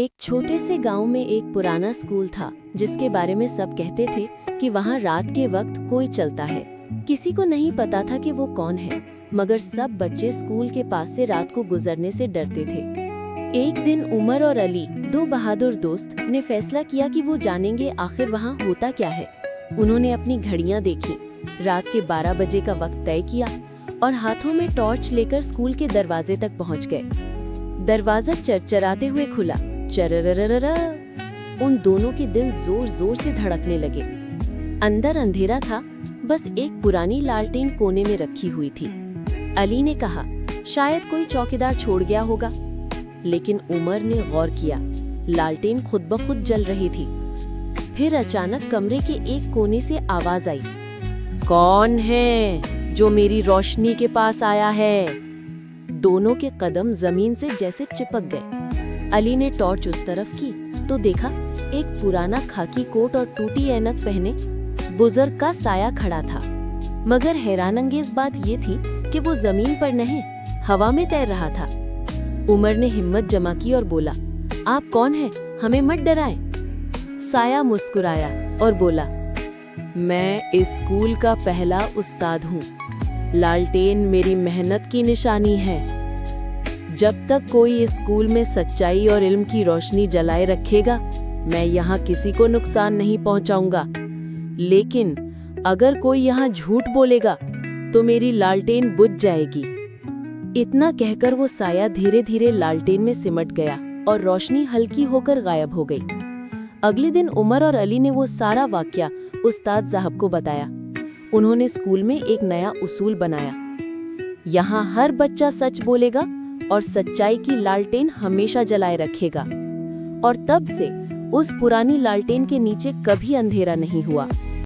एक छोटे से गांव में एक पुराना स्कूल था जिसके बारे में सब कहते थे कि वहां रात के वक्त कोई चलता है। किसी को नहीं पता था कि वो कौन है, मगर सब बच्चे स्कूल के पास से रात को गुजरने से डरते थे। एक दिन उमर और अली, दो बहादुर दोस्त, ने फैसला किया कि वो जानेंगे आखिर वहां होता क्या है। उन्होंने अपनी घड़ियां देखी, रात के 12 बजे का वक्त तय किया और हाथों में टॉर्च लेकर स्कूल के दरवाजे तक पहुंच गए। दरवाजा चरचराते हुए खुला, चरररररर। उन दोनों के दिल जोर जोर से धड़कने लगे। अंदर अंधेरा था, बस एक पुरानी लालटेन कोने में रखी हुई थी। अली ने कहा, शायद कोई चौकीदार छोड़ गया होगा। लेकिन उमर ने गौर किया, लालटेन खुद ब खुद जल रही थी। फिर अचानक कमरे के एक कोने से आवाज आई, कौन है जो मेरी रोशनी के पास आया है? दोनों के कदम जमीन से जैसे चिपक गए। अली ने टॉर्च उस तरफ की तो देखा, एक पुराना खाकी कोट और टूटी ऐनक पहने बुजुर्ग का साया खड़ा था। मगर हैरानंगेज बात ये थी कि वो जमीन पर नहीं, हवा में तैर रहा था। उमर ने हिम्मत जमा की और बोला, आप कौन हैं? हमें मत डराएं। साया मुस्कुराया और बोला, मैं इस स्कूल का पहला उस्ताद हूँ। लालटेन मेरी मेहनत की निशानी है। जब तक कोई इस स्कूल में सच्चाई और इल्म की रोशनी जलाए रखेगा, मैं यहाँ किसी को नुकसान नहीं पहुँचाऊंगा। लेकिन अगर कोई यहाँ झूठ बोलेगा तो मेरी लालटेन बुझ जाएगी। इतना कहकर वो साया धीरे धीरे लालटेन में सिमट गया और रोशनी हल्की होकर गायब हो गई। अगले दिन उमर और अली ने वो सारा वाकया उस्ताद साहब को बताया। उन्होंने स्कूल में एक नया उसूल बनाया, यहाँ हर बच्चा सच बोलेगा और सच्चाई की लालटेन हमेशा जलाए रखेगा। और तब से उस पुरानी लालटेन के नीचे कभी अंधेरा नहीं हुआ।